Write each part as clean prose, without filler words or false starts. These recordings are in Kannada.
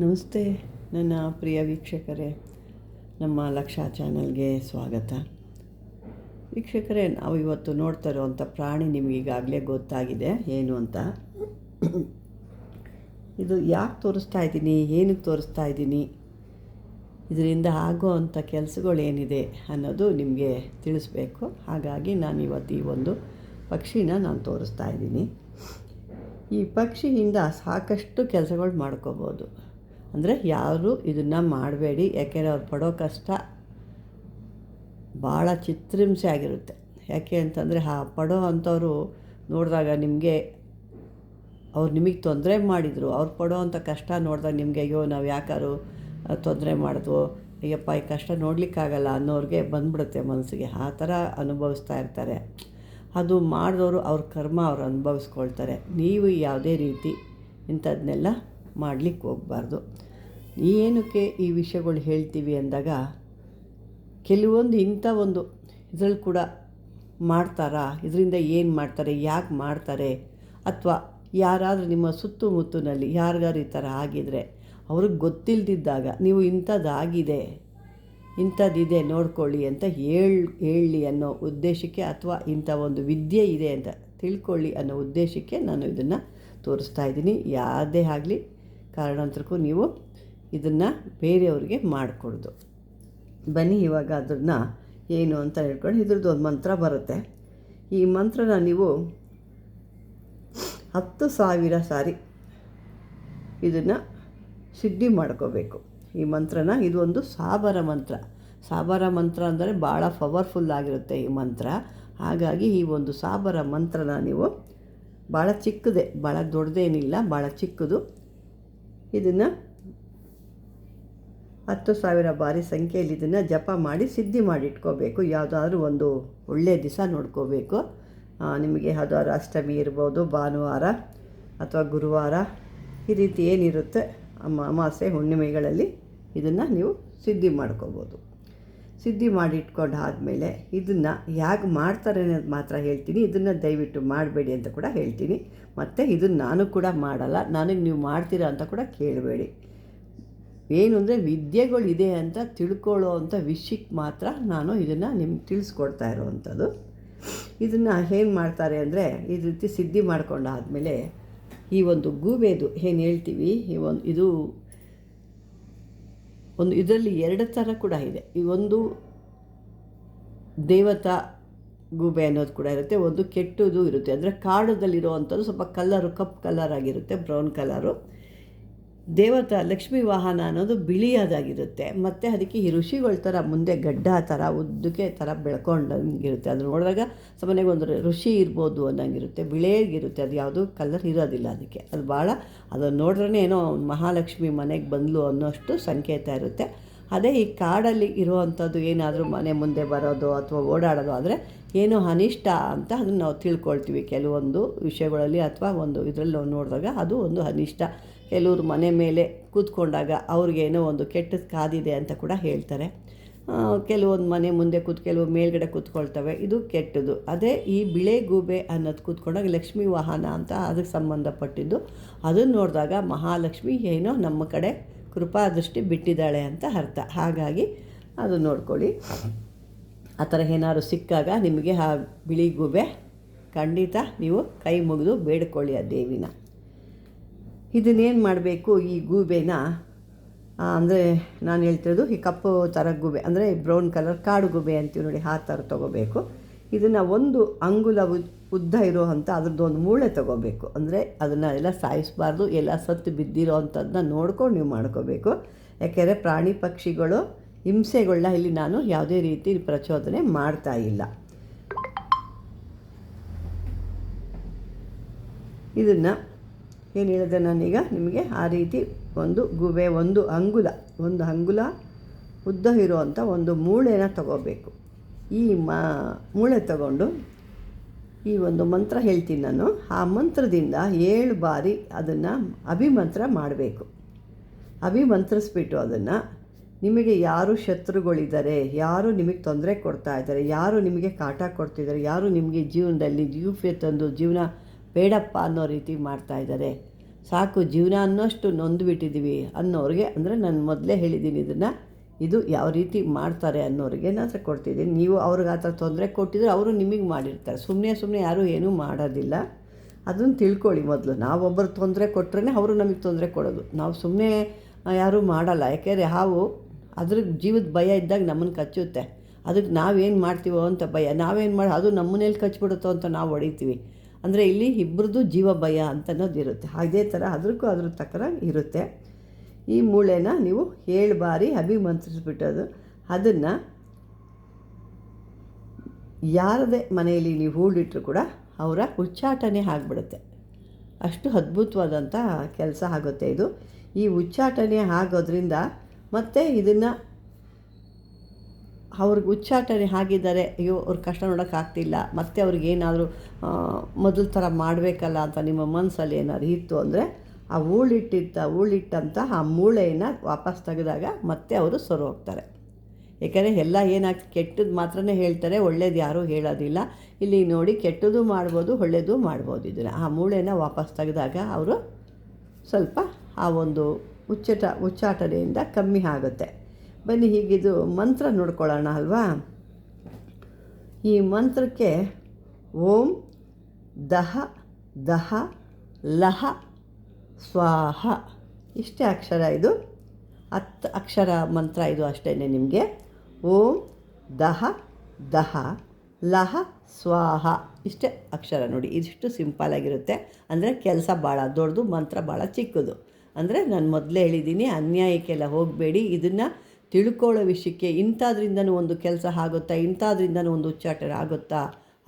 ನಮಸ್ತೆ ನನ್ನ ಪ್ರಿಯ ವೀಕ್ಷಕರೇ, ನಮ್ಮ ಲಕ್ಷ ಚಾನಲ್ಗೆ ಸ್ವಾಗತ. ವೀಕ್ಷಕರೇ, ನಾವು ಇವತ್ತು ನೋಡ್ತಾ ಇರುವಂಥ ಪ್ರಾಣಿ ನಿಮಗೆ ಈಗಾಗಲೇ ಗೊತ್ತಾಗಿದೆ ಏನು ಅಂತ. ಇದು ಯಾಕೆ ತೋರಿಸ್ತಾ ಇದ್ದೀನಿ, ಏನಕ್ಕೆ ತೋರಿಸ್ತಾ ಇದ್ದೀನಿ, ಇದರಿಂದ ಆಗೋ ಅಂಥ ಕೆಲಸಗಳೇನಿದೆ ಅನ್ನೋದು ನಿಮಗೆ ತಿಳಿಸ್ಬೇಕು. ಹಾಗಾಗಿ ನಾನು ಇವತ್ತು ಈ ಒಂದು ಪಕ್ಷಿನ ನಾನು ತೋರಿಸ್ತಾ ಇದ್ದೀನಿ. ಈ ಪಕ್ಷಿಯಿಂದ ಸಾಕಷ್ಟು ಕೆಲಸಗಳು ಮಾಡ್ಕೋಬೋದು. ಅಂದರೆ ಯಾರು ಇದನ್ನು ಮಾಡಬೇಡಿ, ಯಾಕೆಂದರೆ ಅವ್ರು ಪಡೋ ಕಷ್ಟ ಭಾಳ ಚಿತ್ರಹಿಂಸೆ ಆಗಿರುತ್ತೆ. ಯಾಕೆ ಅಂತಂದರೆ ಪಡೋ ಅಂಥವ್ರು ನೋಡಿದಾಗ ಅವ್ರು ನಿಮಗೆ ತೊಂದರೆ ಮಾಡಿದರು, ಅವ್ರು ಪಡೋ ಅಂಥ ಕಷ್ಟ ನೋಡಿದಾಗ ನಿಮಗೆ ಅಯ್ಯೋ ನಾವು ಯಾಕಾರು ತೊಂದರೆ ಮಾಡಿದ್ವೋ, ಅಯ್ಯಪ್ಪ ಈ ಕಷ್ಟ ನೋಡಲಿಕ್ಕಾಗಲ್ಲ ಅನ್ನೋರಿಗೆ ಬಂದ್ಬಿಡುತ್ತೆ ಮನಸ್ಸಿಗೆ. ಆ ಥರ ಅನುಭವಿಸ್ತಾ ಇರ್ತಾರೆ. ಅದು ಮಾಡಿದವರು ಅವ್ರ ಕರ್ಮ ಅವ್ರು ಅನುಭವಿಸ್ಕೊಳ್ತಾರೆ. ನೀವು ಯಾವುದೇ ರೀತಿ ಇಂಥದ್ದನ್ನೆಲ್ಲ ಮಾಡಲಿಕ್ಕೆ ಹೋಗಬಾರ್ದು. ಏನಕ್ಕೆ ಈ ವಿಷಯಗಳು ಹೇಳ್ತೀವಿ ಅಂದಾಗ, ಕೆಲವೊಂದು ಇಂಥ ಒಂದು ಇದರಲ್ಲಿ ಕೂಡ ಮಾಡ್ತಾರಾ, ಇದರಿಂದ ಏನು ಮಾಡ್ತಾರೆ, ಯಾಕೆ ಮಾಡ್ತಾರೆ, ಅಥವಾ ಯಾರಾದರೂ ನಿಮ್ಮ ಸುತ್ತಮುತ್ತಲಿನಲ್ಲಿ ಯಾರಿಗಾರು ಈ ಥರ ಆಗಿದರೆ ಅವ್ರಿಗೆ ಗೊತ್ತಿಲ್ಲದಿದ್ದಾಗ ನೀವು ಇಂಥದ್ದಾಗಿದೆ, ಇಂಥದ್ದಿದೆ ನೋಡ್ಕೊಳ್ಳಿ ಅಂತ ಹೇಳಿ ಅನ್ನೋ ಉದ್ದೇಶಕ್ಕೆ, ಅಥವಾ ಇಂಥ ಒಂದು ವಿದ್ಯೆ ಇದೆ ಅಂತ ತಿಳ್ಕೊಳ್ಳಿ ಅನ್ನೋ ಉದ್ದೇಶಕ್ಕೆ ನಾನು ಇದನ್ನು ತೋರಿಸ್ತಾ ಇದ್ದೀನಿ. ಯಾವುದೇ ಆಗಲಿ ಕಾರಣಾಂತರಕ್ಕೂ ನೀವು ಇದನ್ನು ಬೇರೆಯವ್ರಿಗೆ ಮಾಡಿಕೊಡ್ದು. ಬನ್ನಿ ಇವಾಗ ಅದನ್ನು ಏನು ಅಂತ ಹೇಳ್ಕೊಂಡು, ಇದ್ರದ್ದು ಒಂದು ಮಂತ್ರ ಬರುತ್ತೆ. ಈ ಮಂತ್ರನ ನೀವು 10,000 ಸಾರಿ ಇದನ್ನು ಸಿದ್ಧಿ ಮಾಡ್ಕೋಬೇಕು. ಈ ಮಂತ್ರನ, ಇದು ಒಂದು ಸಾಬರ ಮಂತ್ರ. ಸಾಬರ ಮಂತ್ರ ಅಂದರೆ ಭಾಳ ಪವರ್ಫುಲ್ ಆಗಿರುತ್ತೆ ಈ ಮಂತ್ರ. ಹಾಗಾಗಿ ಈ ಒಂದು ಸಾಬರ ಮಂತ್ರನ ನೀವು ಭಾಳ ಚಿಕ್ಕದೇ, ಭಾಳ ದೊಡ್ಡದೇನಿಲ್ಲ, ಭಾಳ ಚಿಕ್ಕದು. ಇದನ್ನು 10,000 ಬಾರಿ ಸಂಖ್ಯೆಯಲ್ಲಿ ಇದನ್ನು ಜಪ ಮಾಡಿ ಸಿದ್ಧಿ ಮಾಡಿಟ್ಕೋಬೇಕು. ಯಾವುದಾದ್ರೂ ಒಂದು ಒಳ್ಳೆಯ ದಿವಸ ನೋಡ್ಕೋಬೇಕು. ನಿಮಗೆ ಯಾವುದಾದ್ರು ಅಷ್ಟಮಿ ಇರ್ಬೋದು, ಭಾನುವಾರ ಅಥವಾ ಗುರುವಾರ, ಈ ರೀತಿ ಏನಿರುತ್ತೆ ಅಮಾವಾಸ್ಯೆ ಹುಣ್ಣಿಮೆಗಳಲ್ಲಿ ಇದನ್ನು ನೀವು ಸಿದ್ಧಿ ಮಾಡ್ಕೋಬೋದು. ಸಿದ್ಧಿ ಮಾಡಿಟ್ಕೊಂಡು ಆದಮೇಲೆ ಇದನ್ನು ಹೇಗೆ ಮಾಡ್ತಾರೆ ಅನ್ನೋದು ಮಾತ್ರ ಹೇಳ್ತೀನಿ. ಇದನ್ನು ದಯವಿಟ್ಟು ಮಾಡಬೇಡಿ ಅಂತ ಕೂಡ ಹೇಳ್ತೀನಿ. ಮತ್ತು ಇದನ್ನು ನಾನು ಕೂಡ ಮಾಡಲ್ಲ, ನನಗೆ ನೀವು ಮಾಡ್ತೀರಾ ಅಂತ ಕೂಡ ಕೇಳಬೇಡಿ. ಏನು ಅಂದರೆ ವಿದ್ಯೆಗಳಿದೆ ಅಂತ ತಿಳ್ಕೊಳ್ಳೋ ಅಂಥ ವಿಷಯಕ್ಕೆ ಮಾತ್ರ ನಾನು ಇದನ್ನು ನಿಮ್ಗೆ ತಿಳಿಸ್ಕೊಡ್ತಾ ಇರೋವಂಥದ್ದು. ಇದನ್ನು ಏನು ಮಾಡ್ತಾರೆ ಅಂದರೆ, ಈ ರೀತಿ ಸಿದ್ಧಿ ಮಾಡ್ಕೊಂಡಾದಮೇಲೆ ಈ ಒಂದು ಗೂಬೆದು ಏನು ಹೇಳ್ತೀವಿ, ಇದು ಇದರಲ್ಲಿ 2 ಥರ ಕೂಡ ಇದೆ. ಈ ಒಂದು ದೇವತಾ ಗೂಬೆ ಅನ್ನೋದು ಕೂಡ ಇರುತ್ತೆ, ಒಂದು ಕೆಟ್ಟದು ಇರುತ್ತೆ. ಅಂದರೆ ಕಾಡದಲ್ಲಿರೋ ಅಂಥದ್ದು ಸ್ವಲ್ಪ ಕಪ್ಪು ಕಲರ್ ಆಗಿರುತ್ತೆ, ಬ್ರೌನ್ ಕಲರು. ದೇವತಾ ಲಕ್ಷ್ಮೀ ವಾಹನ ಅನ್ನೋದು ಬಿಳಿಯಾದಾಗಿರುತ್ತೆ. ಮತ್ತು ಅದಕ್ಕೆ ಈ ಋಷಿಗಳ ಥರ ಮುಂದೆ ಗಡ್ಡ ಥರ ಉದ್ದಕ್ಕೆ ಥರ ಬೆಳ್ಕೊಂಡಂಗಿರುತ್ತೆ. ಅದು ನೋಡಿದಾಗ ಸಾಮಾನ್ಯವಾಗಿ ಒಂದು ಋಷಿ ಇರ್ಬೋದು ಅನ್ನೋಂಗಿರುತ್ತೆ, ಬಿಳಿಯಾಗಿರುತ್ತೆ. ಅದು ಯಾವುದೂ ಕಲರ್ ಇರೋದಿಲ್ಲ ಅದಕ್ಕೆ. ಅದು ಭಾಳ ಅದನ್ನು ನೋಡಿದ್ರೇ ಏನೋ ಮಹಾಲಕ್ಷ್ಮಿ ಮನೆಗೆ ಬಂದಳು ಅನ್ನೋಷ್ಟು ಸಂಕೇತ ಇರುತ್ತೆ. ಅದೇ ಈ ಕಾಡಲ್ಲಿ ಇರುವಂಥದ್ದು ಏನಾದರೂ ಮನೆ ಮುಂದೆ ಬರೋದು ಅಥವಾ ಓಡಾಡೋದು ಆದರೆ ಏನೋ ಅನಿಷ್ಟ ಅಂತ ಅದನ್ನು ನಾವು ತಿಳ್ಕೊಳ್ತೀವಿ ಕೆಲವೊಂದು ವಿಷಯಗಳಲ್ಲಿ, ಅಥವಾ ಒಂದು ಇದರಲ್ಲಿ ನಾವು ನೋಡಿದಾಗ ಅದು ಒಂದು ಅನಿಷ್ಟ. ಕೆಲವರು ಮನೆ ಮೇಲೆ ಕೂತ್ಕೊಂಡಾಗ ಅವ್ರಿಗೇನೋ ಒಂದು ಕೆಟ್ಟದ್ದು ಕಾದಿದೆ ಅಂತ ಕೂಡ ಹೇಳ್ತಾರೆ. ಕೆಲವೊಂದು ಮನೆ ಮುಂದೆ ಕೆಲವು ಮೇಲ್ಗಡೆ ಕೂತ್ಕೊಳ್ತವೆ, ಇದು ಕೆಟ್ಟದು. ಅದೇ ಈ ಬಿಳೆ ಗೂಬೆ ಅನ್ನೋದು ಕೂತ್ಕೊಂಡಾಗ ಲಕ್ಷ್ಮೀ ವಾಹನ ಅಂತ ಅದಕ್ಕೆ ಸಂಬಂಧಪಟ್ಟಿದ್ದು. ಅದನ್ನು ನೋಡಿದಾಗ ಮಹಾಲಕ್ಷ್ಮಿ ಏನೋ ನಮ್ಮ ಕಡೆ ಕೃಪಾದೃಷ್ಟಿ ಬಿಟ್ಟಿದ್ದಾಳೆ ಅಂತ ಅರ್ಥ. ಹಾಗಾಗಿ ಅದು ನೋಡ್ಕೊಳ್ಳಿ. ಆ ಥರ ಏನಾದ್ರು ಸಿಕ್ಕಾಗ ನಿಮಗೆ ಆ ಬಿಳಿ ಗೂಬೆ ಖಂಡಿತ ನೀವು ಕೈ ಮುಗಿದು ಬೇಡ್ಕೊಳ್ಳಿ ಆ ದೇವಿನ. ಇದನ್ನೇನು ಮಾಡಬೇಕು, ಈ ಗೂಬೆನ ಅಂದರೆ ನಾನು ಹೇಳ್ತಿರೋದು ಈ ಕಪ್ಪು ಥರ ಗೂಬೆ, ಅಂದರೆ ಬ್ರೌನ್ ಕಲರ್ ಕಾಡು ಗೂಬೆ ಅಂತೀವಿ ನೋಡಿ, ಆ ಥರ ತೊಗೋಬೇಕು. ಇದನ್ನು 1 ಅಂಗುಲ ಉದ್ದ ಇರೋ ಅಂಥ ಅದ್ರದ್ದು ಒಂದು ಮೂಳೆ ತೊಗೋಬೇಕು. ಅಂದರೆ ಅದನ್ನು ಎಲ್ಲ ಸಾಯಿಸಬಾರ್ದು, ಎಲ್ಲ ಸತ್ತು ಬಿದ್ದಿರೋ ಅಂಥದ್ದನ್ನ ನೋಡ್ಕೊಂಡು ನೀವು ಮಾಡ್ಕೋಬೇಕು. ಯಾಕೆಂದರೆ ಪ್ರಾಣಿ ಪಕ್ಷಿಗಳು ಹಿಂಸೆಗಳನ್ನ ಇಲ್ಲಿ ನಾನು ಯಾವುದೇ ರೀತಿ ಪ್ರಚೋದನೆ ಮಾಡ್ತಾ ಇಲ್ಲ. ಇದನ್ನು ಏನು ಹೇಳಿದೆ ನಾನೀಗ ನಿಮಗೆ, ಆ ರೀತಿ ಒಂದು ಗೂಬೆ 1 ಅಂಗುಲ ಉದ್ದ ಇರುವಂಥ ಒಂದು ಮೂಳೆನ ತಗೋಬೇಕು. ಈ ಮೂಳೆ ತಗೊಂಡು ಈ ಒಂದು ಮಂತ್ರ ಹೇಳ್ತೀನಿ ನಾನು. ಆ ಮಂತ್ರದಿಂದ 7 ಬಾರಿ ಅದನ್ನು ಅಭಿಮಂತ್ರ ಮಾಡಬೇಕು. ಅಭಿಮಂತ್ರಿಸ್ಬಿಟ್ಟು ಅದನ್ನು ನಿಮಗೆ ಯಾರು ಶತ್ರುಗಳಿದ್ದಾರೆ, ಯಾರು ನಿಮಗೆ ತೊಂದರೆ ಕೊಡ್ತಾ ಇದ್ದಾರೆ, ಯಾರು ನಿಮಗೆ ಕಾಟ ಕೊಡ್ತಿದ್ದಾರೆ, ಯಾರು ನಿಮಗೆ ಜೀವನದಲ್ಲಿ ಜೀವಕ್ಕೆ ತಂದು ಜೀವನ ಬೇಡಪ್ಪ ಅನ್ನೋ ರೀತಿ ಮಾಡ್ತಾಯಿದ್ದಾರೆ, ಸಾಕು ಜೀವನ ಅನ್ನೋಷ್ಟು ನೊಂದುಬಿಟ್ಟಿದ್ದೀವಿ ಅನ್ನೋರಿಗೆ, ಅಂದರೆ ನಾನು ಮೊದಲೇ ಹೇಳಿದ್ದೀನಿ ಇದನ್ನು, ಇದು ಯಾವ ರೀತಿ ಮಾಡ್ತಾರೆ ಅನ್ನೋರಿಗೆ ನಾನು ಕೊಡ್ತಿದ್ದೀನಿ. ನೀವು ಅವ್ರಿಗೆ ಆ ಥರ ತೊಂದರೆ ಕೊಟ್ಟಿದ್ರೆ ಅವರು ನಿಮಗೆ ಮಾಡಿರ್ತಾರೆ. ಸುಮ್ಮನೆ ಯಾರೂ ಏನೂ ಮಾಡೋದಿಲ್ಲ. ಅದನ್ನು ತಿಳ್ಕೊಳ್ಳಿ ಮೊದಲು. ನಾವೊಬ್ಬರು ತೊಂದರೆ ಕೊಟ್ಟರೆ ಅವರು ನಮಗೆ ತೊಂದರೆ ಕೊಡೋದು. ನಾವು ಸುಮ್ಮನೆ ಯಾರೂ ಮಾಡಲ್ಲ. ಯಾಕೆಂದರೆ ಹಾವು ಅದ್ರ ಜೀವದ ಭಯ ಇದ್ದಾಗ ನಮ್ಮನ್ನು ಕಚ್ಚುತ್ತೆ. ಅದಕ್ಕೆ ನಾವೇನು ಮಾಡ್ತೀವೋ ಅಂತ ಭಯ, ನಾವೇನು ಮಾಡಿ ಅದು ನಮ್ಮನೇಲಿ ಕಚ್ಚಿಬಿಡುತ್ತೋ ಅಂತ ನಾವು ಹೊಡಿತೀವಿ. ಅಂದರೆ ಇಲ್ಲಿ ಇಬ್ಬರದು ಜೀವ ಭಯ ಅಂತ ಅನ್ನೋದಿರುತ್ತೆ. ಅದೇ ಥರ ಅದ್ರ ತಕ್ಕನ ಇರುತ್ತೆ. ಈ ಮೂಳೆನ ನೀವು 7 ಬಾರಿ ಅಭಿಮಂತ್ರಿಸ್ಬಿಟ್ಟೋದು, ಅದನ್ನು ಯಾರದೇ ಮನೆಯಲ್ಲಿ ನೀವು ಹೂಳಿಟ್ರೂ ಕೂಡ ಅವರ ಉಚ್ಚಾಟನೆ ಆಗಿಬಿಡುತ್ತೆ. ಅಷ್ಟು ಅದ್ಭುತವಾದಂಥ ಕೆಲಸ ಆಗುತ್ತೆ ಇದು. ಈ ಉಚ್ಚಾಟನೆ ಆಗೋದ್ರಿಂದ ಮತ್ತು ಇದನ್ನು ಅವ್ರಿಗೆ ಉಚ್ಚಾಟನೆ ಆಗಿದ್ದಾರೆ, ಅಯ್ಯೋ ಅವ್ರ ಕಷ್ಟ ನೋಡೋಕ್ಕಾಗ್ತಿಲ್ಲ, ಮತ್ತು ಅವ್ರಿಗೇನಾದರೂ ಮೊದಲ ಥರ ಮಾಡಬೇಕಲ್ಲ ಅಂತ ನಿಮ್ಮ ಮನಸ್ಸಲ್ಲಿ ಏನಾದ್ರು ಇತ್ತು ಅಂದರೆ ಆ ಹೂಳಿಟ್ಟಂಥ ಆ ಮೂಳೆಯನ್ನು ವಾಪಸ್ ತೆಗೆದಾಗ ಮತ್ತೆ ಅವರು ಸರಿ ಹೋಗ್ತಾರೆ. ಏಕೆಂದರೆ ಎಲ್ಲ ಏನಾಗ್ತದೆ, ಕೆಟ್ಟದ್ದು ಮಾತ್ರನೇ ಹೇಳ್ತಾರೆ, ಒಳ್ಳೇದು ಯಾರೂ ಹೇಳೋದಿಲ್ಲ. ಇಲ್ಲಿ ನೋಡಿ, ಕೆಟ್ಟದ್ದು ಮಾಡ್ಬೋದು, ಒಳ್ಳೆಯದು ಮಾಡ್ಬೋದು. ಇದನ್ನು ಆ ಮೂಳೆನ ವಾಪಸ್ ತೆಗೆದಾಗ ಅವರು ಸ್ವಲ್ಪ ಆ ಒಂದು ಉಚ್ಚಾಟನೆಯಿಂದ ಕಮ್ಮಿ ಆಗುತ್ತೆ. ಬನ್ನಿ ಹೀಗಿದು ಮಂತ್ರ ನೋಡ್ಕೊಳ್ಳೋಣ ಅಲ್ವಾ. ಈ ಮಂತ್ರಕ್ಕೆ ಓಂ ದಹ ದಹ ಲಹ ಸ್ವಾಹ ಇಷ್ಟೇ ಅಕ್ಷರ. ಇದು 10 ಅಕ್ಷರ ಮಂತ್ರ ಇದು ಅಷ್ಟೇ ನಿಮಗೆ. ಓಂ ದಹ ದಹ ಲಹ ಸ್ವಾಹ ಇಷ್ಟೇ ಅಕ್ಷರ ನೋಡಿ. ಇದಿಷ್ಟು ಸಿಂಪಲ್ಲಾಗಿರುತ್ತೆ. ಅಂದರೆ ಕೆಲಸ ಭಾಳ ದೊಡ್ಡದು, ಮಂತ್ರ ಭಾಳ ಚಿಕ್ಕದು. ಅಂದರೆ ನಾನು ಮೊದಲೇ ಹೇಳಿದ್ದೀನಿ, ಅನ್ಯಾಯಕ್ಕೆಲ್ಲ ಹೋಗಬೇಡಿ. ಇದನ್ನು ತಿಳ್ಕೊಳ್ಳೋ ವಿಷಯಕ್ಕೆ ಇಂಥದ್ರಿಂದನೂ ಒಂದು ಕೆಲಸ ಆಗುತ್ತಾ, ಇಂಥದ್ರಿಂದನೂ ಒಂದು ಉಚ್ಚಾಟನೆ ಆಗುತ್ತಾ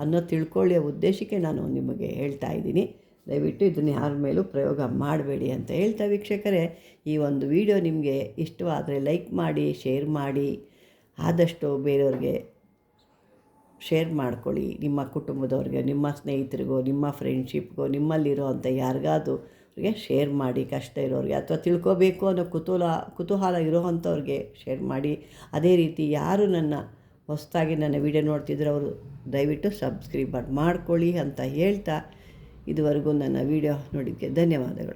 ಅನ್ನೋ ತಿಳ್ಕೊಳ್ಳೋ ಉದ್ದೇಶಕ್ಕೆ ನಾನು ನಿಮಗೆ ಹೇಳ್ತಾ ಇದ್ದೀನಿ. ದಯವಿಟ್ಟು ಇದನ್ನು ಯಾರ ಮೇಲೂ ಪ್ರಯೋಗ ಮಾಡಬೇಡಿ ಅಂತ ಹೇಳ್ತಾ, ವೀಕ್ಷಕರೇ, ಈ ಒಂದು ವಿಡಿಯೋ ನಿಮಗೆ ಇಷ್ಟವಾದರೆ ಲೈಕ್ ಮಾಡಿ, ಶೇರ್ ಮಾಡಿ, ಆದಷ್ಟು ಬೇರೆಯವ್ರಿಗೆ ಶೇರ್ ಮಾಡ್ಕೊಳ್ಳಿ. ನಿಮ್ಮ ಕುಟುಂಬದವ್ರಿಗೆ, ನಿಮ್ಮ ಸ್ನೇಹಿತರಿಗೋ, ನಿಮ್ಮ ಫ್ರೆಂಡ್ಶಿಪ್ಗೋ, ನಿಮ್ಮಲ್ಲಿರೋ ಅಂಥ ಯಾರಿಗಾದ್ರೂ ಶೇರ್ ಮಾಡಿ. ಕಷ್ಟ ಇರೋರಿಗೆ ಅಥವಾ ತಿಳ್ಕೋಬೇಕು ಅನ್ನೋ ಕುತೂಹಲ ಇರೋ ಅಂಥವ್ರಿಗೆ ಶೇರ್ ಮಾಡಿ. ಅದೇ ರೀತಿ ಯಾರು ನನ್ನ ಹೊಸದಾಗಿ ನನ್ನ ವಿಡಿಯೋ ನೋಡ್ತಿದ್ರೆ ಅವರು ದಯವಿಟ್ಟು ಸಬ್ಸ್ಕ್ರೈಬ್ ಮಾಡ್ಕೊಳ್ಳಿ ಅಂತ ಹೇಳ್ತಾ, ಇದುವರೆಗೂ ನನ್ನ ವಿಡಿಯೋ ನೋಡಿದ್ದಕ್ಕೆ ಧನ್ಯವಾದಗಳು.